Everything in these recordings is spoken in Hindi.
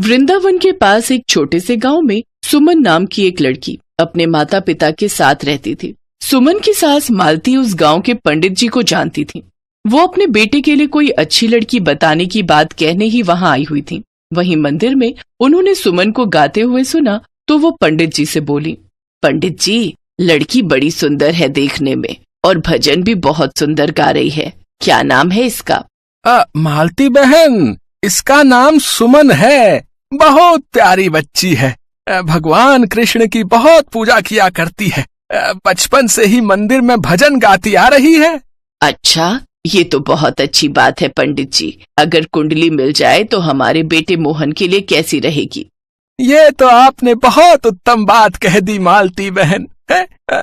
वृंदावन के पास एक छोटे से गांव में सुमन नाम की एक लड़की अपने माता पिता के साथ रहती थी। सुमन की सास मालती उस गांव के पंडित जी को जानती थी। वो अपने बेटे के लिए कोई अच्छी लड़की बताने की बात कहने ही वहां आई हुई थी। वहीं मंदिर में उन्होंने सुमन को गाते हुए सुना तो वो पंडित जी से बोली, पंडित जी, लड़की बड़ी सुंदर है देखने में और भजन भी बहुत सुंदर गा रही है। क्या नाम है इसका? मालती बहन, इसका नाम सुमन है। बहुत प्यारी बच्ची है। भगवान कृष्ण की बहुत पूजा किया करती है। बचपन से ही मंदिर में भजन गाती आ रही है। अच्छा, ये तो बहुत अच्छी बात है पंडित जी। अगर कुंडली मिल जाए तो हमारे बेटे मोहन के लिए कैसी रहेगी? ये तो आपने बहुत उत्तम बात कह दी मालती बहन।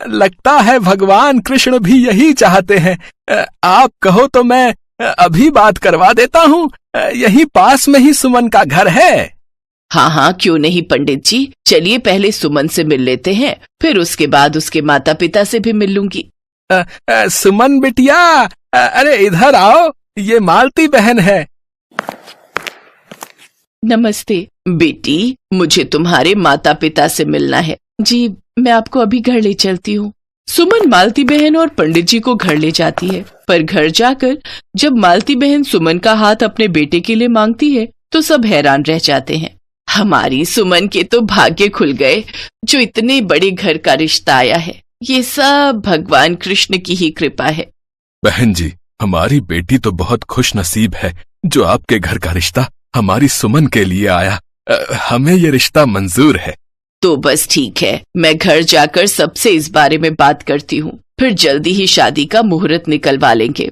लगता है भगवान कृष्ण भी यही चाहते हैं। आप कहो तो मैं अभी बात करवा देता हूँ। यही पास में ही सुमन का घर है। हाँ हाँ, क्यों नहीं पंडित जी। चलिए पहले सुमन से मिल लेते हैं, फिर उसके बाद उसके माता पिता से भी मिल लूंगी। सुमन बिटिया, अरे इधर आओ, ये मालती बहन है। नमस्ते बेटी, मुझे तुम्हारे माता पिता से मिलना है। जी, मैं आपको अभी घर ले चलती हूँ। सुमन मालती बहन और पंडित जी को घर ले जाती है, पर घर जाकर जब मालती बहन सुमन का हाथ अपने बेटे के लिए मांगती है तो सब हैरान रह जाते हैं। हमारी सुमन के तो भाग्य खुल गए, जो इतने बड़े घर का रिश्ता आया है। ये सब भगवान कृष्ण की ही कृपा है। बहन जी, हमारी बेटी तो बहुत खुश नसीब है जो आपके घर का रिश्ता हमारी सुमन के लिए आया। हमें ये रिश्ता मंजूर है। तो बस ठीक है, मैं घर जाकर सबसे इस बारे में बात करती हूँ, फिर जल्दी ही शादी का मुहूर्त निकलवा लेंगे।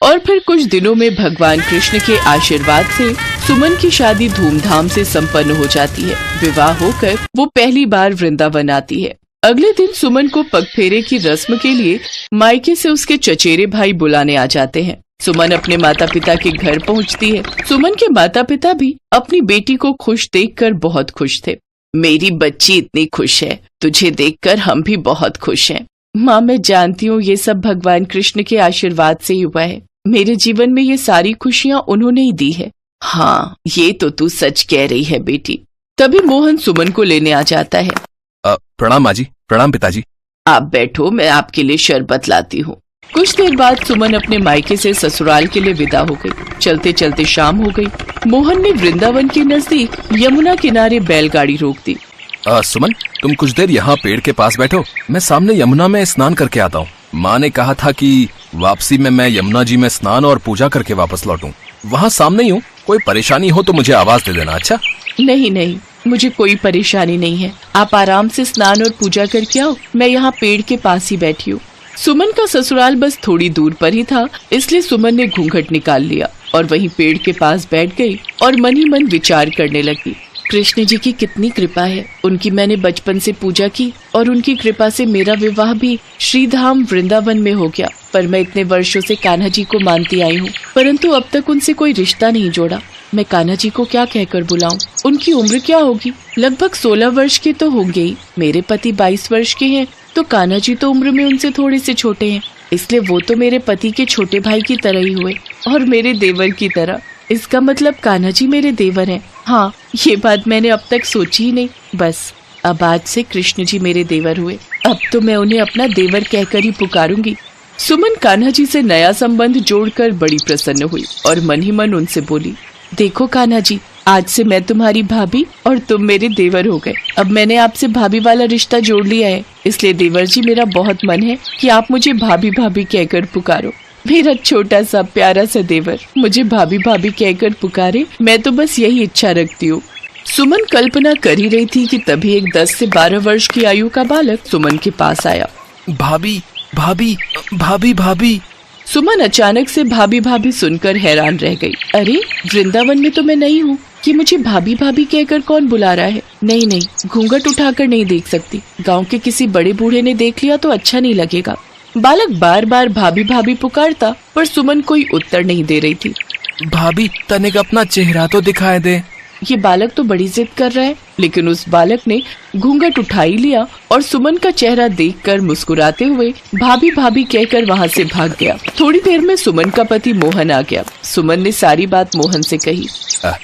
और फिर कुछ दिनों में भगवान कृष्ण के आशीर्वाद से सुमन की शादी धूमधाम से संपन्न हो जाती है। विवाह होकर वो पहली बार वृंदावन आती है। अगले दिन सुमन को पगफेरे की रस्म के लिए मायके से उसके चचेरे भाई बुलाने आ जाते हैं। सुमन अपने माता पिता के घर पहुंचती है। सुमन के माता पिता भी अपनी बेटी को खुश देखकर बहुत खुश थे। मेरी बच्ची इतनी खुश है, तुझे देखकर हम भी बहुत खुश हैं। माँ, मैं जानती हूँ ये सब भगवान कृष्ण के आशीर्वाद से ही हुआ है। मेरे जीवन में ये सारी खुशियाँ उन्होंने ही दी है। हाँ, ये तो तू सच कह रही है बेटी। तभी मोहन सुमन को लेने आ जाता है। प्रणाम माँ जी। प्रणाम पिताजी। आप बैठो, मैं आपके लिए शरबत लाती हूँ। कुछ देर बाद सुमन अपने मायके से ससुराल के लिए विदा हो गई। चलते चलते शाम हो गई। मोहन ने वृंदावन के नजदीक यमुना किनारे बैलगाड़ी रोक दी। सुमन, तुम कुछ देर यहाँ पेड़ के पास बैठो, मैं सामने यमुना में स्नान करके आता हूँ। माँ ने कहा था कि वापसी में मैं यमुना जी में स्नान और पूजा करके वापस लौटूं। वहाँ सामने ही हूँ, कोई परेशानी हो तो मुझे आवाज दे देना। अच्छा? नहीं नहीं, मुझे कोई परेशानी नहीं है। आप आराम से स्नान और पूजा करके आओ, मैं यहाँ पेड़ के पास ही बैठी हूँ। सुमन का ससुराल बस थोड़ी दूर पर ही था, इसलिए सुमन ने घूंघट निकाल लिया और वहीं पेड़ के पास बैठ गई और मन ही मन विचार करने लगी। कृष्ण जी की कितनी कृपा है। उनकी मैंने बचपन से पूजा की और उनकी कृपा से मेरा विवाह भी श्रीधाम वृंदावन में हो गया। पर मैं इतने वर्षों से कान्हा जी को मानती आई हूँ, परंतु अब तक उनसे कोई रिश्ता नहीं जोड़ा। मैं कान्हा जी को क्या कहकर बुलाऊं? उनकी उम्र क्या होगी? लगभग 16 वर्ष के तो होंगे ही। मेरे पति 22 वर्ष के हैं, तो कान्हा जी तो उम्र में उनसे थोड़े से छोटे हैं, इसलिए वो तो मेरे पति के छोटे भाई की तरह ही हुए और मेरे देवर की तरह। इसका मतलब कान्हा जी मेरे देवर हैं। हाँ, ये बात मैंने अब तक सोची ही नहीं। बस अब आज से कृष्ण जी मेरे देवर हुए। अब तो मैं उन्हें अपना देवर कहकर ही पुकारूंगी। सुमन कान्हा जी से नया संबंध जोड़कर बड़ी प्रसन्न हुई और मन ही मन उनसे बोली, देखो कान्हा जी, आज से मैं तुम्हारी भाभी और तुम मेरे देवर हो गए। अब मैंने आपसे भाभी वाला रिश्ता जोड़ लिया है, इसलिए देवर जी मेरा बहुत मन है कि आप मुझे भाभी भाभी कहकर पुकारो। मेरा छोटा सा प्यारा सा देवर मुझे भाभी भाभी कहकर पुकारे, मैं तो बस यही इच्छा रखती हूँ। सुमन कल्पना कर ही रही थी कि तभी एक 10 से 12 वर्ष की आयु का बालक सुमन के पास आया। भाभी भाभी भाभी भाभी। सुमन अचानक से भाभी भाभी सुनकर हैरान रह गई। अरे, वृंदावन में तो मैं नहीं हूँ कि मुझे भाभी भाभी कहकर कौन बुला रहा है। नहीं नहीं, घूंघट उठाकर नहीं देख सकती। गांव के किसी बड़े बूढ़े ने देख लिया तो अच्छा नहीं लगेगा। बालक बार बार भाभी भाभी पुकारता, पर सुमन कोई उत्तर नहीं दे रही थी। भाभी, तनिक अपना चेहरा तो दिखाई दे। ये बालक तो बड़ी जिद कर रहा है। लेकिन उस बालक ने घूंघट उठा ही लिया और सुमन का चेहरा देखकर मुस्कुराते हुए भाभी भाभी कहकर वहाँ से भाग गया। थोड़ी देर में सुमन का पति मोहन आ गया। सुमन ने सारी बात मोहन से कही।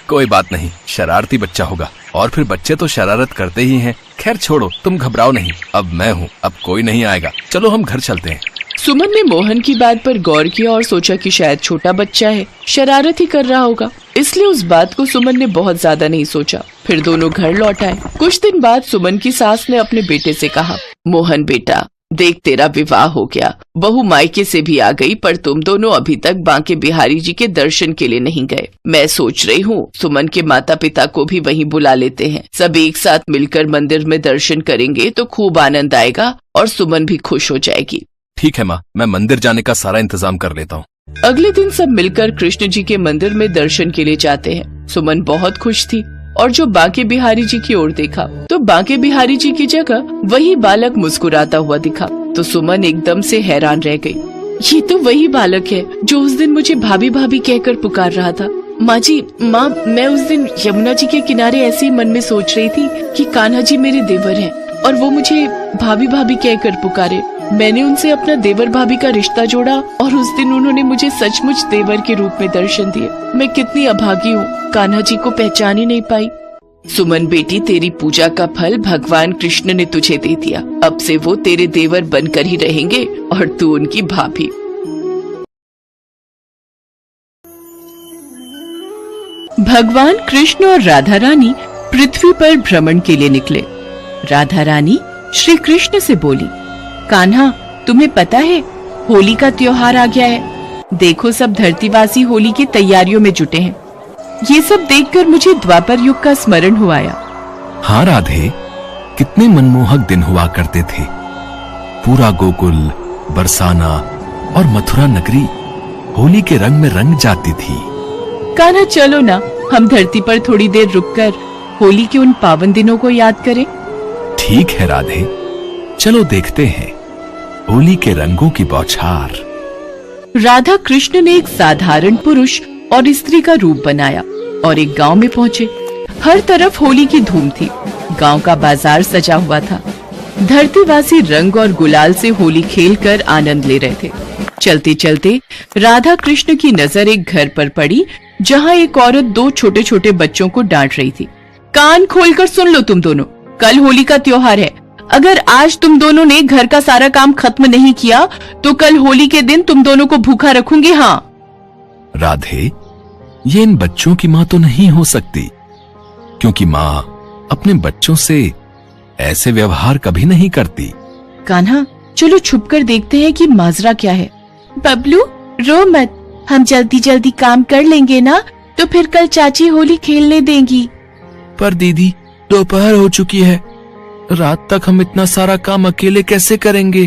कोई बात नहीं, शरारती बच्चा होगा, और फिर बच्चे तो शरारत करते ही हैं। खैर छोड़ो, तुम घबराओ नहीं, अब मैं हूँ, अब कोई नहीं आएगा। चलो हम घर चलते हैं। सुमन ने मोहन की बात पर गौर किया और सोचा कि शायद छोटा बच्चा है, शरारत ही कर रहा होगा, इसलिए उस बात को सुमन ने बहुत ज्यादा नहीं सोचा। फिर दोनों घर लौट आए। कुछ दिन बाद सुमन की सास ने अपने बेटे से कहा, मोहन बेटा, देख तेरा विवाह हो गया, बहू मायके से भी आ गई, पर तुम दोनों अभी तक बांके बिहारी जी के दर्शन के लिए नहीं गए। मैं सोच रही हूँ सुमन के माता पिता को भी वहीं बुला लेते हैं, सब एक साथ मिलकर मंदिर में दर्शन करेंगे तो खूब आनंद आएगा और सुमन भी खुश हो जाएगी। ठीक है माँ, मैं मंदिर जाने का सारा इंतजाम कर लेता हूँ। अगले दिन सब मिलकर कृष्ण जी के मंदिर में दर्शन के लिए जाते हैं। सुमन बहुत खुश थी और जो बांके बिहारी जी की ओर देखा तो बांके बिहारी जी की जगह वही बालक मुस्कुराता हुआ दिखा। तो सुमन एकदम से हैरान रह गई। ये तो वही बालक है जो उस दिन मुझे भाभी भाभी कहकर पुकार रहा था। माँ जी, माँ, मैं उस दिन यमुना जी के किनारे ऐसे ही मन में सोच रही थी कि कान्हा जी मेरे देवर हैं और वो मुझे भाभी भाभी कहकर पुकारे। मैंने उनसे अपना देवर भाभी का रिश्ता जोड़ा और उस दिन उन्होंने मुझे सचमुच देवर के रूप में दर्शन दिए। मैं कितनी अभागी हूँ, कान्हा जी को पहचान ही नहीं पाई। सुमन बेटी, तेरी पूजा का फल भगवान कृष्ण ने तुझे दे दिया। अब से वो तेरे देवर बनकर ही रहेंगे और तू उनकी भाभी। भगवान कृष्ण और राधा रानी पृथ्वी पर भ्रमण के लिए निकले। राधा रानी श्री कृष्ण से बोली, कान्हा, तुम्हें पता है होली का त्योहार आ गया है। देखो सब धरतीवासी होली की तैयारियों में जुटे हैं। ये सब देखकर मुझे द्वापर युग का स्मरण हुआ आया। हाँ राधे, कितने मनमोहक दिन हुआ करते थे। पूरा गोकुल, बरसाना और मथुरा नगरी होली के रंग में रंग जाती थी। कान्हा, चलो ना, हम धरती पर थोड़ी देर रुककर होली के उन पावन दिनों को याद करें। ठीक है राधे, चलो देखते हैं होली के रंगों की बौछार। राधा कृष्ण ने एक साधारण पुरुष और स्त्री का रूप बनाया और एक गांव में पहुंचे। हर तरफ होली की धूम थी। गांव का बाजार सजा हुआ था। धरतीवासी रंग और गुलाल से होली खेलकर आनंद ले रहे थे। चलते चलते राधा कृष्ण की नजर एक घर पर पड़ी जहां एक औरत दो छोटे छोटे बच्चों को डांट रही थी। कान खोलकर सुन लो तुम दोनों, कल होली का त्योहार है। अगर आज तुम दोनों ने घर का सारा काम खत्म नहीं किया तो कल होली के दिन तुम दोनों को भूखा रखूंगी। हाँ राधे, ये इन बच्चों की माँ तो नहीं हो सकती, क्योंकि माँ अपने बच्चों से ऐसे व्यवहार कभी नहीं करती। कान्हा, चलो छुपकर देखते हैं कि माजरा क्या है। बबलू, रो मत, हम जल्दी जल्दी काम कर लेंगे ना, तो फिर कल चाची होली खेलने देंगी। पर दीदी, दोपहर हो चुकी है, रात तक हम इतना सारा काम अकेले कैसे करेंगे?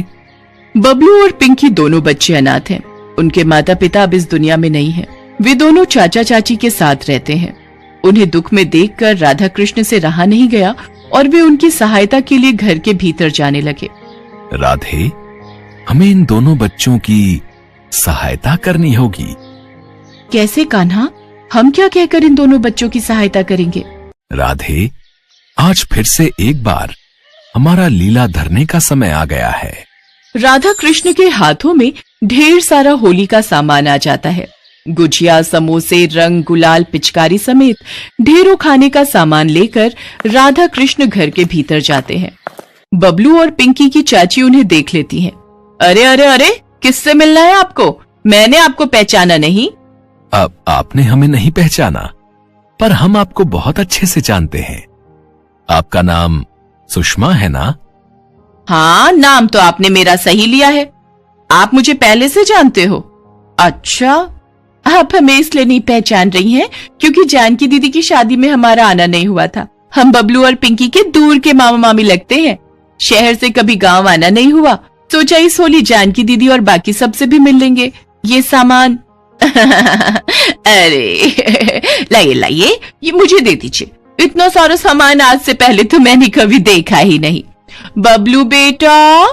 बबलू और पिंकी दोनों बच्चे अनाथ हैं। उनके माता पिता अब इस दुनिया में नहीं हैं। वे दोनों चाचा चाची के साथ रहते हैं। उन्हें दुख में देखकर राधा कृष्ण से रहा नहीं गया और वे उनकी सहायता के लिए घर के भीतर जाने लगे। राधे, हमें इन दोनों बच्चों की सहायता करनी होगी। कैसे कान्हा? हम क्या कहकर इन दोनों बच्चों की सहायता करेंगे? राधे, आज फिर से एक बार हमारा लीला धरने का समय आ गया है। राधा कृष्ण के हाथों में ढेर सारा होली का सामान आ जाता है। गुजिया, समोसे, रंग, गुलाल, पिचकारी समेत ढेरों खाने का सामान लेकर राधा कृष्ण घर के भीतर जाते हैं। बबलू और पिंकी की चाची उन्हें देख लेती हैं। अरे अरे अरे, किससे मिलना है आपको? मैंने आपको पहचाना नहीं। अब आपने हमें नहीं पहचाना, पर हम आपको बहुत अच्छे से जानते हैं। आपका नाम सुषमा है ना? हाँ, नाम तो आपने मेरा सही लिया है। आप मुझे पहले से जानते हो? अच्छा, आप हमें इसलिए नहीं पहचान रही हैं क्योंकि जानकी दीदी की शादी में हमारा आना नहीं हुआ था। हम बबलू और पिंकी के दूर के मामा मामी लगते हैं। शहर से कभी गांव आना नहीं हुआ, सोचा इस होली जानकी दीदी और बाकी सबसे भी मिल लेंगे। ये सामान अरे लाइए लाइए, ये मुझे दे दीजिए। इतना सारा सामान आज से पहले तो मैंने कभी देखा ही नहीं। बबलू बेटा,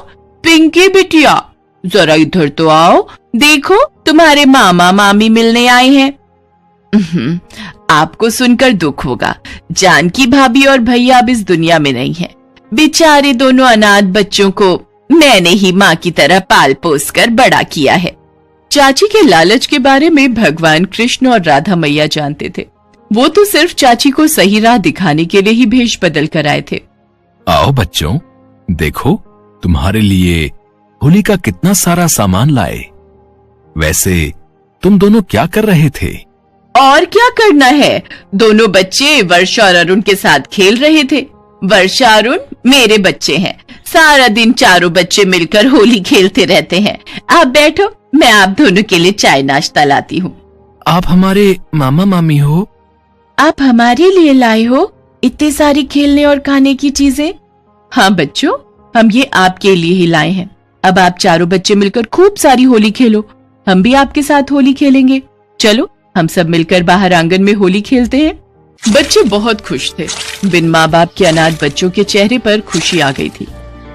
पिंकी बिटिया, जरा इधर तो आओ, देखो तुम्हारे मामा मामी मिलने आए हैं। आपको सुनकर दुख होगा, जानकी भाभी और भैया अब इस दुनिया में नहीं है। बेचारे दोनों अनाथ बच्चों को मैंने ही माँ की तरह पाल पोस कर बड़ा किया है। चाची के लालच के बारे में भगवान कृष्ण और राधा मैया जानते थे। वो तो सिर्फ चाची को सही राह दिखाने के लिए ही भेष बदल कर आए थे। आओ बच्चों, देखो तुम्हारे लिए होली का कितना सारा सामान लाए। वैसे तुम दोनों क्या कर रहे थे? और क्या करना है, दोनों बच्चे वर्षा और अरुण के साथ खेल रहे थे। वर्षा अरुण मेरे बच्चे हैं, सारा दिन चारों बच्चे मिलकर होली खेलते रहते हैं। आप बैठो, मैं आप दोनों के लिए चाय नाश्ता लाती हूँ। आप हमारे मामा मामी हो? आप हमारे लिए लाए हो इतनी सारी खेलने और खाने की चीजें? हाँ बच्चों, हम ये आपके लिए ही लाए हैं। अब आप चारों बच्चे मिलकर खूब सारी होली खेलो, हम भी आपके साथ होली खेलेंगे। चलो हम सब मिलकर बाहर आंगन में होली खेलते हैं। बच्चे बहुत खुश थे। बिन माँ बाप के अनाथ बच्चों के चेहरे पर खुशी आ गई थी।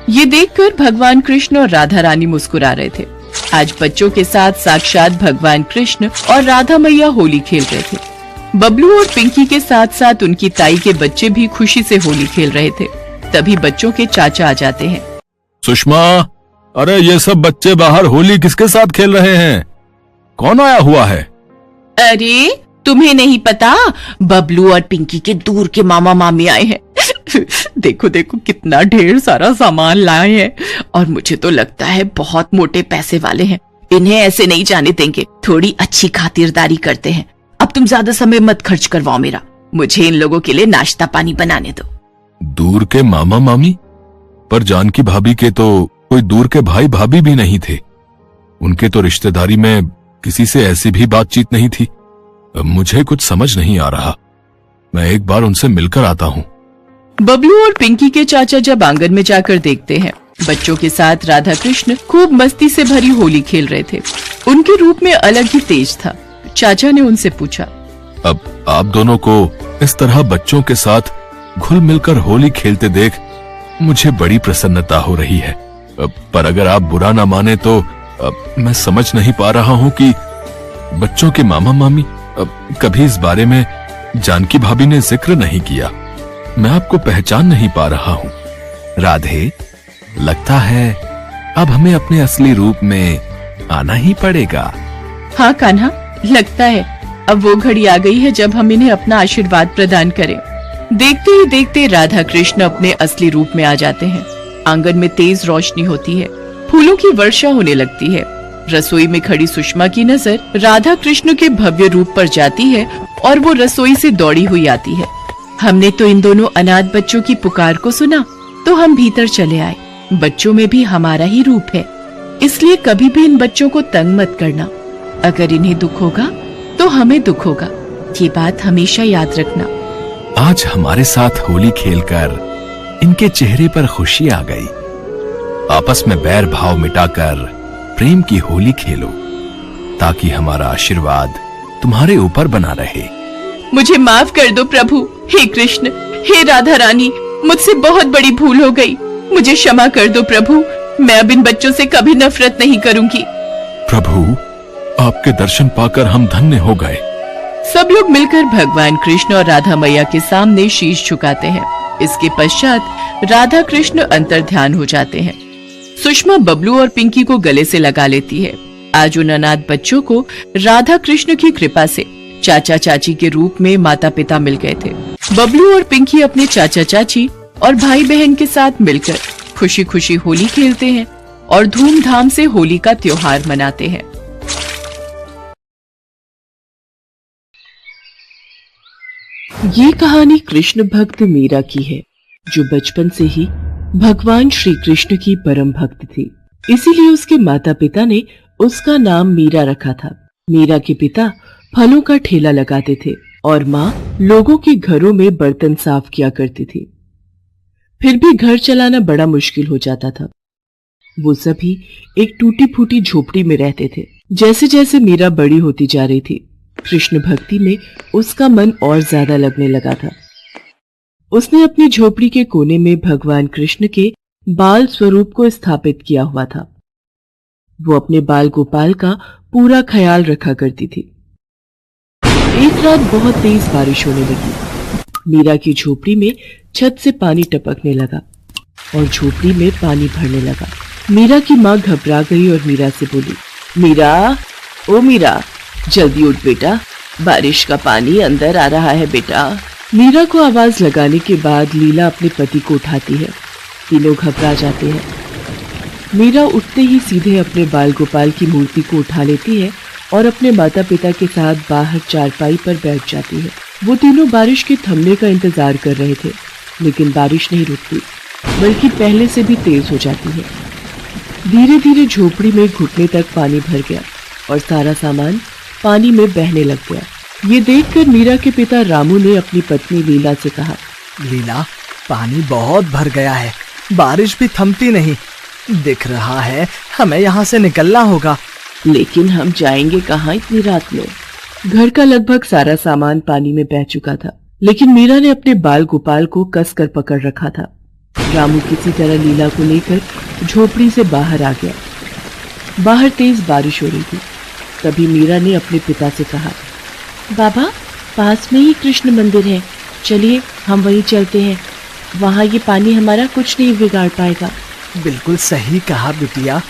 ये देखकर भगवान कृष्ण और राधा रानी मुस्कुरा रहे थे। आज बच्चों के साथ साक्षात भगवान कृष्ण और राधा मैया होली खेल रहे थे। बबलू और पिंकी के साथ साथ उनकी ताई के बच्चे भी खुशी से होली खेल रहे थे। तभी बच्चों के चाचा आ जाते हैं। सुषमा, अरे ये सब बच्चे बाहर होली किसके साथ खेल रहे हैं? कौन आया हुआ है? अरे तुम्हें नहीं पता, बबलू और पिंकी के दूर के मामा मामी आए हैं। देखो देखो कितना ढेर सारा सामान लाए हैं, और मुझे तो लगता है बहुत मोटे पैसे वाले हैं। इन्हें ऐसे नहीं जाने देंगे, थोड़ी अच्छी खातिरदारी करते हैं। अब तुम ज्यादा समय मत खर्च करवाओ मेरा, मुझे इन लोगों के लिए नाश्ता पानी बनाने दो। दूर के मामा मामी? पर जानकी भाभी के तो कोई दूर के भाई भाभी भी नहीं थे। उनके तो रिश्तेदारी में किसी से ऐसी भी बातचीत नहीं थी। मुझे कुछ समझ नहीं आ रहा, मैं एक बार उनसे मिलकर आता हूँ। बबलू और पिंकी के चाचा जब आंगन में जाकर देखते हैं, बच्चों के साथ राधा कृष्ण खूब मस्ती से भरी होली खेल रहे थे। उनके रूप में अलग ही तेज था। चाचा ने उनसे पूछा, अब आप दोनों को इस तरह बच्चों के साथ घुल मिलकर होली खेलते देख मुझे बड़ी प्रसन्नता हो रही है। पर अगर आप बुरा ना माने तो मैं समझ नहीं पा रहा हूँ कि बच्चों के मामा मामी कभी इस बारे में जानकी भाभी ने जिक्र नहीं किया। मैं आपको पहचान नहीं पा रहा हूँ। राधे, लगता है अब हमें अपने असली रूप में आना ही पड़ेगा। हाँ कान्हा, लगता है अब वो घड़ी आ गई है जब हम इन्हें अपना आशीर्वाद प्रदान करें। देखते ही देखते राधा कृष्ण अपने असली रूप में आ जाते हैं। आंगन में तेज रोशनी होती है, फूलों की वर्षा होने लगती है। रसोई में खड़ी सुषमा की नजर राधा कृष्ण के भव्य रूप पर जाती है और वो रसोई से दौड़ी हुई आती है। हमने तो इन दोनों अनाथ बच्चों की पुकार को सुना तो हम भीतर चले आए। बच्चों में भी हमारा ही रूप है, इसलिए कभी भी इन बच्चों को तंग मत करना। अगर इन्हें दुख होगा तो हमें दुख होगा, ये बात हमेशा याद रखना। आज हमारे साथ होली खेलकर इनके चेहरे पर खुशी आ गई। आपस में बैर भाव मिटाकर प्रेम की होली खेलो, ताकि हमारा आशीर्वाद तुम्हारे ऊपर बना रहे। मुझे माफ कर दो प्रभु। हे कृष्ण, हे राधा रानी, मुझसे बहुत बड़ी भूल हो गई। मुझे क्षमा कर दो प्रभु। मैं अब इन बच्चों से कभी नफरत नहीं करूंगी। प्रभु, आपके दर्शन पाकर हम धन्य हो गए। सब लोग मिलकर भगवान कृष्ण और राधा मैया के सामने शीश झुकाते हैं। इसके पश्चात राधा कृष्ण अंतर्ध्यान हो जाते हैं। सुषमा बबलू और पिंकी को गले से लगा लेती है। आज उन अनाथ बच्चों को राधा कृष्ण की कृपा से चाचा चाची के रूप में माता पिता मिल गए थे। बबलू और पिंकी अपने चाचा चाची और भाई बहन के साथ मिलकर खुशी खुशी होली खेलते हैं और धूमधाम से होली का त्योहार मनाते हैं। ये कहानी कृष्ण भक्त मीरा की है, जो बचपन से ही भगवान श्री कृष्ण की परम भक्त थी। इसीलिए उसके माता पिता ने उसका नाम मीरा रखा था। मीरा के पिता फलों का ठेला लगाते थे और माँ लोगों के घरों में बर्तन साफ किया करती थी। फिर भी घर चलाना बड़ा मुश्किल हो जाता था। वो सभी एक टूटी फूटी झोपड़ी में रहते थे। जैसे जैसे मीरा बड़ी होती जा रही थी, कृष्ण भक्ति में उसका मन और ज्यादा लगने लगा था। उसने अपनी झोपड़ी के कोने में भगवान कृष्ण के बाल स्वरूप को स्थापित किया हुआ था। वो अपने बाल गोपाल का पूरा ख्याल रखा करती थी। एक रात बहुत तेज बारिश होने लगी। मीरा की झोपड़ी में छत से पानी टपकने लगा और झोपड़ी में पानी भरने लगा। मीरा की माँ घबरा गई और मीरा से बोली, मीरा, ओ मीरा, जल्दी उठ बेटा, बारिश का पानी अंदर आ रहा है बेटा। मीरा को आवाज लगाने के बाद लीला अपने पति को उठाती है। तीनों घबरा जाते हैं। मीरा उठते ही सीधे अपने बाल गोपाल की मूर्ति को उठा लेती है और अपने माता पिता के साथ बाहर चारपाई पर बैठ जाती है। वो तीनों बारिश के थमने का इंतजार कर रहे थे, लेकिन बारिश नहीं रुकती, बल्कि पहले से भी तेज हो जाती है। धीरे धीरे झोपड़ी में घुटने तक पानी भर गया और सारा सामान पानी में बहने लग गया। ये देखकर मीरा के पिता रामू ने अपनी पत्नी लीला से कहा, लीला, पानी बहुत भर गया है, बारिश भी थमती नहीं। दिख रहा है हमें यहाँ से निकलना होगा। लेकिन हम जाएंगे कहाँ इतनी रात में? घर का लगभग सारा सामान पानी में बह चुका था, लेकिन मीरा ने अपने बाल गोपाल को कसकर पकड़ रखा था। रामू किसी तरह लीला को लेकर झोपड़ी से बाहर आ गया। बाहर तेज बारिश हो रही थी। तभी मीरा ने अपने पिता से कहा, बाबा, पास में ही कृष्ण मंदिर है, चलिए हम वहीं चलते हैं, वहाँ ये पानी हमारा कुछ नहीं बिगाड़ पाएगा। बिल्कुल सही कहा बिटिया,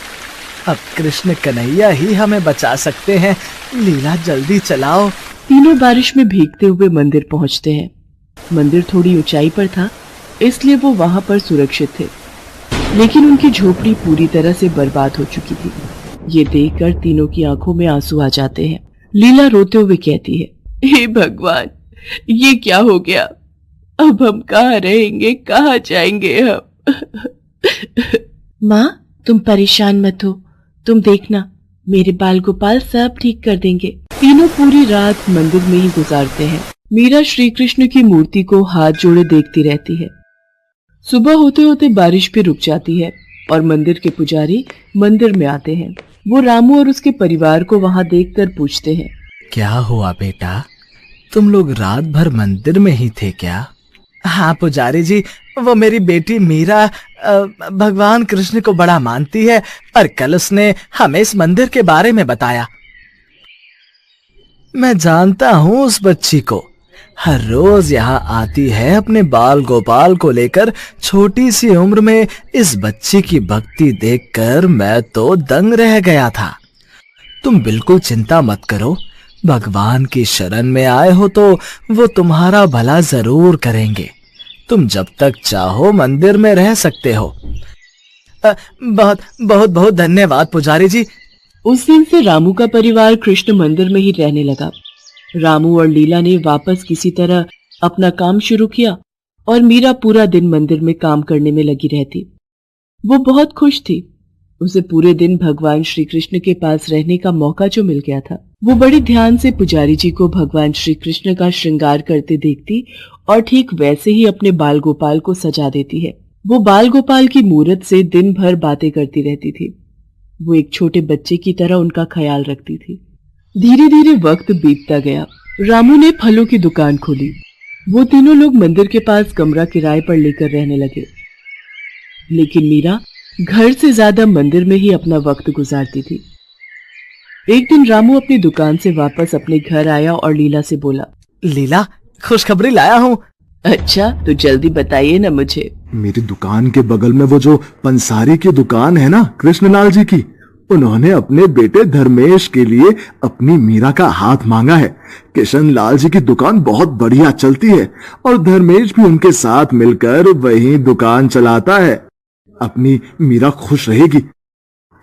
अब कृष्ण कन्हैया ही हमें बचा सकते हैं। लीला, जल्दी चलाओ। तीनों बारिश में भीगते हुए मंदिर पहुंचते हैं। मंदिर थोड़ी ऊंचाई पर था, इसलिए वो वहां पर सुरक्षित थे, लेकिन उनकी झोपड़ी पूरी तरह से बर्बाद हो चुकी थी। ये देखकर तीनों की आंखों में आंसू आ जाते हैं। लीला रोते हुए कहती है, हे भगवान, ये क्या हो गया? अब हम कहाँ रहेंगे, कहाँ जाएंगे हम? माँ, तुम परेशान मत हो, तुम देखना, मेरे बाल गोपाल सब ठीक कर देंगे। तीनों पूरी रात मंदिर में ही गुजारते हैं। मीरा श्री कृष्ण की मूर्ति को हाथ जोड़े देखती रहती है। सुबह होते होते बारिश भी रुक जाती है और मंदिर के पुजारी मंदिर में आते हैं। वो रामू और उसके परिवार को वहां देखकर पूछते हैं, क्या हुआ बेटा, तुम लोग रात भर मंदिर में ही थे क्या? हाँ पुजारी जी, वो मेरी बेटी मीरा भगवान कृष्ण को बड़ा मानती है और कल उसने हमें इस मंदिर के बारे में बताया। मैं जानता हूँ उस बच्ची को, हर रोज यहाँ आती है अपने बाल गोपाल को लेकर। छोटी सी उम्र में इस बच्ची की भक्ति देखकर मैं तो दंग रह गया था। तुम बिल्कुल चिंता मत करो, भगवान की शरण में आए हो तो वो तुम्हारा भला जरूर करेंगे। तुम जब तक चाहो मंदिर में रह सकते हो। बहुत बहुत बहुत धन्यवाद पुजारी जी। उस दिन से रामू का परिवार कृष्ण मंदिर में ही रहने लगा। रामू और लीला ने वापस किसी तरह अपना काम शुरू किया और मीरा पूरा दिन मंदिर में काम करने में लगी रहती। वो बहुत खुश थी। उसे पूरे दिन भगवान श्री कृष्ण के पास रहने का मौका जो मिल गया था। वो बड़े ध्यान से पुजारी जी को भगवान श्री कृष्ण का श्रृंगार करते देखती और ठीक वैसे ही अपने बाल गोपाल को सजा देती है। वो बाल गोपाल की मूरत से दिन भर बातें करती रहती थी। वो एक छोटे बच्चे की तरह उनका ख्याल रखती थी। धीरे धीरे वक्त बीतता गया। रामू ने फलों की दुकान खोली। वो तीनों लोग मंदिर के पास कमरा किराए पर लेकर रहने लगे, लेकिन मीरा घर से ज्यादा मंदिर में ही अपना वक्त गुजारती थी। एक दिन रामू अपनी दुकान से वापस अपने घर आया और लीला से बोला, लीला, खुशखबरी लाया हूँ। अच्छा, तो जल्दी बताइए ना मुझे। मेरी दुकान के बगल में वो जो पंसारी की दुकान है ना, कृष्णलाल जी की, उन्होंने अपने बेटे धर्मेश के लिए अपनी मीरा का हाथ मांगा है। किशनलाल जी की दुकान बहुत बढ़िया चलती है और धर्मेश भी उनके साथ मिलकर वही दुकान चलाता है। अपनी मीरा खुश रहेगी।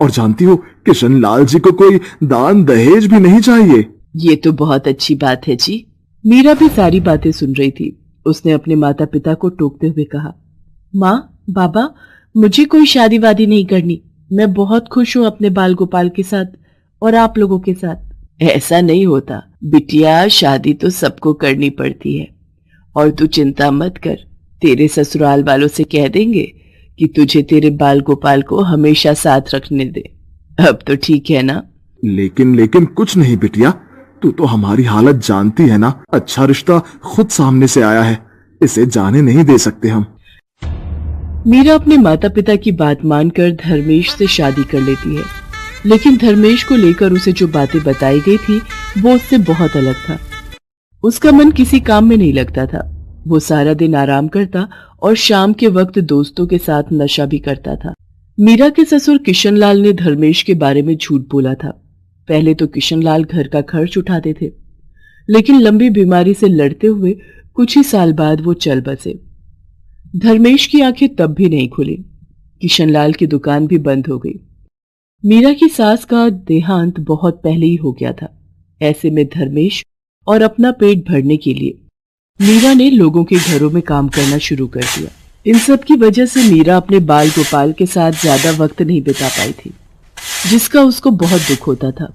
और जानती हो, किशनलाल जी को कोई दान दहेज भी नहीं चाहिए। ये तो बहुत अच्छी बात है जी। मीरा भी सारी बातें सुन रही थी। उसने अपने माता पिता को टोकते हुए कहा, माँ, बाबा, मुझे कोई शादी वादी नहीं करनी। मैं बहुत खुश हूँ अपने बाल गोपाल के साथ और आप लोगों के साथ। ऐसा नहीं होता बिटिया, शादी तो सबको करनी पड़ती है। और तू चिंता मत कर, तेरे ससुराल वालों से कह देंगे कि तुझे तेरे बाल गोपाल को हमेशा साथ रखने दे। अब तो ठीक है ना? लेकिन कुछ नहीं बिटिया, तू तो हमारी हालत जानती है ना। अच्छा रिश्ता खुद सामने से आया है, इसे जाने नहीं दे सकते हम। मीरा अपने माता पिता की बात मानकर धर्मेश से शादी कर लेती है, लेकिन धर्मेश को लेकर उसे जो बातें बताई गई थी वो उससे बहुत अलग था। उसका मन किसी काम में नहीं लगता था। वो सारा दिन आराम करता और शाम के वक्त दोस्तों के साथ नशा भी करता था। मीरा के ससुर किशनलाल ने धर्मेश के बारे में झूठ बोला था। पहले तो किशनलाल घर का खर्च उठाते थे, लेकिन लंबी बीमारी से लड़ते हुए कुछ ही साल बाद वो चल बसे। धर्मेश की आंखें तब भी नहीं खुली। किशनलाल की दुकान भी बंद हो गई। मीरा की सास का देहांत बहुत पहले ही हो गया था। ऐसे में धर्मेश और अपना पेट भरने के लिए मीरा ने लोगों के घरों में काम करना शुरू कर दिया। इन सब की वजह से मीरा अपने बाल गोपाल के साथ ज्यादा वक्त नहीं बिता पाई थी, जिसका उसको बहुत दुख होता था।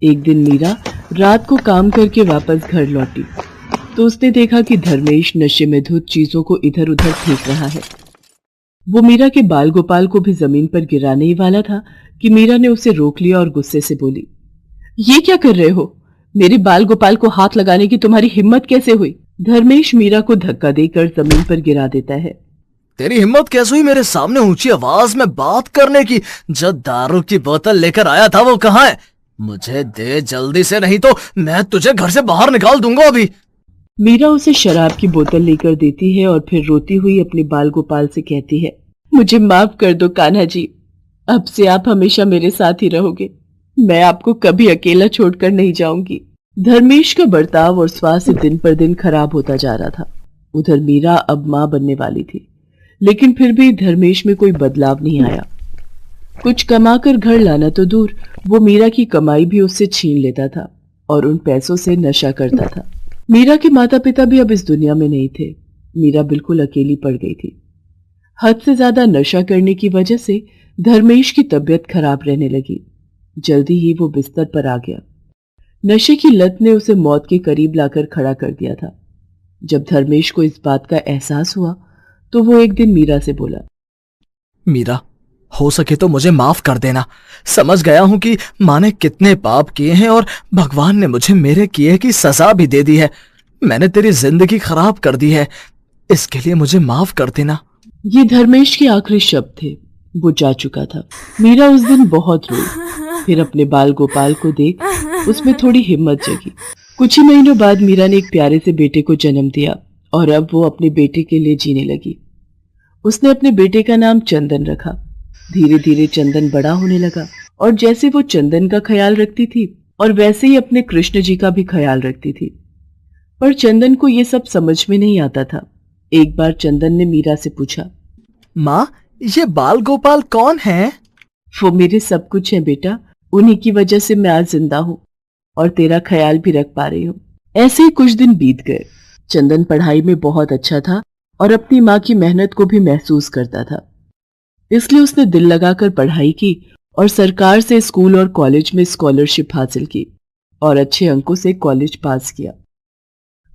एक दिन मीरा रात को काम करके वापस घर लौटी तो उसने देखा कि धर्मेश नशे में धुत चीजों को इधर उधर फेंक रहा है। वो मीरा के बाल गोपाल को भी जमीन पर गिराने ही वाला था कि मीरा ने उसे रोक लिया और गुस्से से बोली, ये क्या कर रहे हो? मेरे बाल गोपाल को हाथ लगाने की तुम्हारी हिम्मत कैसे हुई? धर्मेश मीरा को धक्का देकर जमीन पर गिरा देता है। तेरी हिम्मत कैसे हुई मेरे सामने ऊंची आवाज में बात करने की? जो दारू की बोतल लेकर आया था वो कहाँ है? मुझे दे जल्दी से, नहीं तो मैं तुझे घर से बाहर निकाल दूंगा अभी। मीरा उसे शराब की बोतल लेकर देती है और फिर रोती हुई अपने बाल गोपाल से कहती है, मुझे माफ कर दो कान्हा जी, अब से आप हमेशा मेरे साथ ही रहोगे। मैं आपको कभी अकेला छोड़कर नहीं जाऊंगी। धर्मेश का बर्ताव और स्वास्थ्य दिन पर दिन खराब होता जा रहा था। उधर मीरा अब मां बनने वाली थी, लेकिन फिर भी धर्मेश में कोई बदलाव नहीं आया। कुछ कमाकर घर लाना तो दूर, वो मीरा की कमाई भी उससे छीन लेता था और उन पैसों से नशा करता था। मीरा के माता पिता भी अब इस दुनिया में नहीं थे। मीरा बिल्कुल अकेली पड़ गई थी। हद से ज्यादा नशा करने की वजह से धर्मेश की तबीयत खराब रहने लगी। जल्दी ही वो बिस्तर पर आ गया। नशे की लत ने उसे मौत के करीब लाकर खड़ा कर दिया था। जब धर्मेश को इस बात का एहसास हुआ तो वो एक दिन मीरा से बोला, मीरा, हो सके तो मुझे माफ कर देना। समझ गया हूं कि माँ ने कितने पाप किए हैं और भगवान ने मुझे मेरे किए की सजा भी दे दी है। मैंने तेरी जिंदगी खराब कर दी है, इसके लिए मुझे माफ कर देना। ये धर्मेश के आखिरी शब्द थे। वो जा चुका था। मीरा उस दिन बहुत रोई। फिर अपने बाल गोपाल को देख उसमें थोड़ी हिम्मत जगी। कुछ ही महीनों बाद मीरा ने एक प्यारे से बेटे को जन्म दिया और अब वो अपने बेटे के लिए जीने लगी। उसने अपने बेटे का नाम चंदन रखा। धीरे धीरे चंदन बड़ा होने लगा और जैसे वो चंदन का ख्याल रखती थी और वैसे ही अपने कृष्ण जी का भी ख्याल रखती थी। पर चंदन को ये सब समझ में नहीं आता था। एक बार चंदन ने मीरा से पूछा, माँ, ये बाल गोपाल कौन है? वो मेरे सब कुछ है बेटा, उन्हीं की वजह से मैं आज जिंदा हूँ और तेरा ख्याल भी रख पा रही हूँ। ऐसे ही कुछ दिन बीत गए। चंदन पढ़ाई में बहुत अच्छा था और अपनी माँ की मेहनत को भी महसूस करता था, इसलिए उसने दिल लगाकर पढ़ाई की और सरकार से स्कूल और कॉलेज में स्कॉलरशिप हासिल की और अच्छे अंकों से कॉलेज पास किया।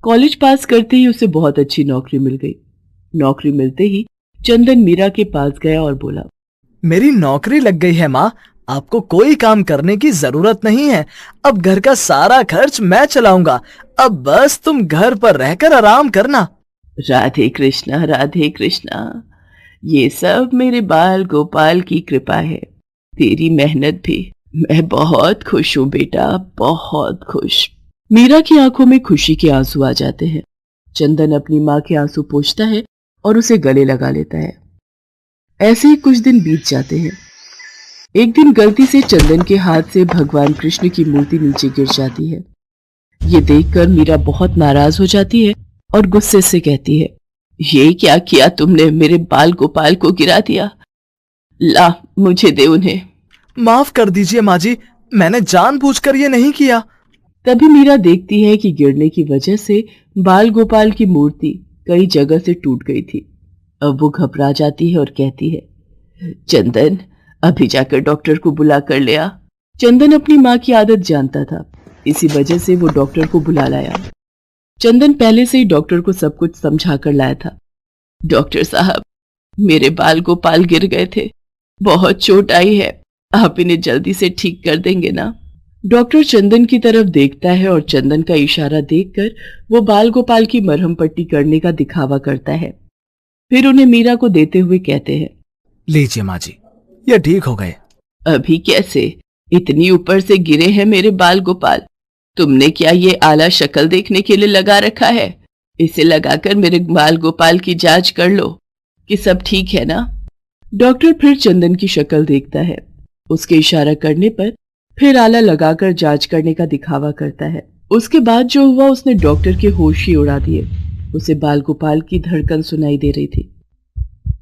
कॉलेज पास करते ही उसे बहुत अच्छी नौकरी मिल गई। नौकरी मिलते ही चंदन मीरा के पास गया और बोला, मेरी नौकरी लग गई है माँ, आपको कोई काम करने की जरूरत नहीं है। अब घर का सारा खर्च मैं चलाऊंगा। अब बस तुम घर पर रहकर आराम करना। राधे कृष्णा, राधे कृष्णा। ये सब मेरे बाल गोपाल की कृपा है, तेरी मेहनत भी। मैं बहुत खुश हूँ बेटा, बहुत खुश। मीरा की आंखों में खुशी के आंसू आ जाते हैं। चंदन अपनी माँ के आंसू पोंछता है और उसे गले लगा लेता है। ऐसे ही कुछ दिन बीत जाते हैं। एक दिन गलती से चंदन के हाथ से भगवान कृष्ण की मूर्ति नीचे गिर जाती है। ये देखकर मीरा बहुत नाराज हो जाती है और गुस्से से कहती है, ये क्या किया तुमने? मेरे बाल गोपाल को गिरा दिया। ला, मुझे दे उन्हें। माफ कर दीजिए माँ जी, मैंने जानबूझकर ये नहीं किया। तभी मीरा देखती है कि गिरने की वजह से बाल गोपाल की मूर्ति कई जगह से टूट गई थी। अब वो घबरा जाती है और कहती है, चंदन, अभी जाकर डॉक्टर को बुला कर ले आ। चंदन अपनी माँ की आदत जानता था, इसी वजह से वो डॉक्टर को बुला लाया। चंदन पहले से ही डॉक्टर को सब कुछ समझा कर लाया था। डॉक्टर साहब, मेरे बाल गोपाल गिर गए थे, बहुत चोट आई है, आप इन्हें जल्दी से ठीक कर देंगे ना? डॉक्टर चंदन की तरफ देखता है और चंदन का इशारा देखकर वो बाल गोपाल की मरहम पट्टी करने का दिखावा करता है। फिर उन्हें मीरा को देते हुए कहते हैं, लीजिए माँ जी, ये ठीक हो गए। अभी कैसे? इतनी ऊपर से गिरे हैं मेरे बाल गोपाल, तुमने क्या ये आला शक्ल देखने के लिए लगा रखा है? इसे लगाकर मेरे बाल गोपाल की जांच कर लो कि सब ठीक है ना। डॉक्टर फिर चंदन की शक्ल देखता है। उसके इशारा करने पर फिर आला लगाकर जांच करने का दिखावा करता है। उसके बाद जो हुआ उसने डॉक्टर के होश ही उड़ा दिए। उसे बाल गोपाल की धड़कन सुनाई दे रही थी।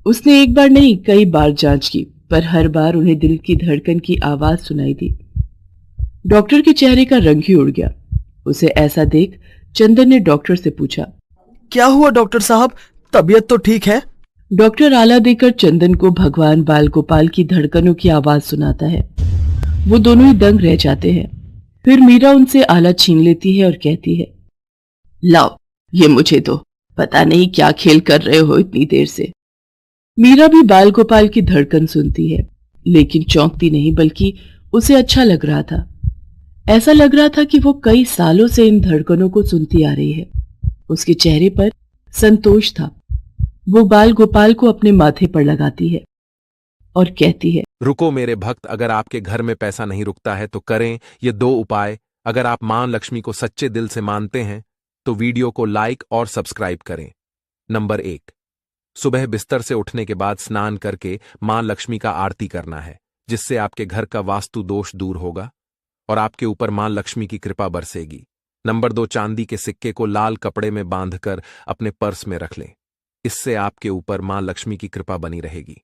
उसने एक बार नहीं कई बार जांच की, पर हर बार उन्हें दिल की धड़कन की आवाज सुनाई दी। डॉक्टर के चेहरे का रंग ही उड़ गया। उसे ऐसा देख चंदन ने डॉक्टर से पूछा, क्या हुआ डॉक्टर साहब, तबीयत तो ठीक है? डॉक्टर आला देकर चंदन को भगवान बाल गोपाल की धड़कनों की आवाज सुनाता है। वो दोनों ही दंग रह जाते हैं। फिर मीरा उनसे आला छीन लेती है और कहती है, लाओ ये मुझे दो, पता नहीं क्या खेल कर रहे हो इतनी देर से। मीरा भी बाल गोपाल की धड़कन सुनती है, लेकिन चौंकती नहीं, बल्कि उसे अच्छा लग रहा था। ऐसा लग रहा था कि वो कई सालों से इन धड़कनों को सुनती आ रही है। उसके चेहरे पर संतोष था। वो बाल गोपाल को अपने माथे पर लगाती है और कहती है, रुको मेरे भक्त, अगर आपके घर में पैसा नहीं रुकता है तो करें ये 2 उपाय। अगर आप मां लक्ष्मी को सच्चे दिल से मानते हैं तो वीडियो को लाइक और सब्सक्राइब करें। नंबर 1, सुबह बिस्तर से उठने के बाद स्नान करके मां लक्ष्मी का आरती करना है, जिससे आपके घर का वास्तु दोष दूर होगा और आपके ऊपर मां लक्ष्मी की कृपा बरसेगी। नंबर 2, चांदी के सिक्के को लाल कपड़े में बांधकर अपने पर्स में रख लें। इससे आपके ऊपर मां लक्ष्मी की कृपा बनी रहेगी।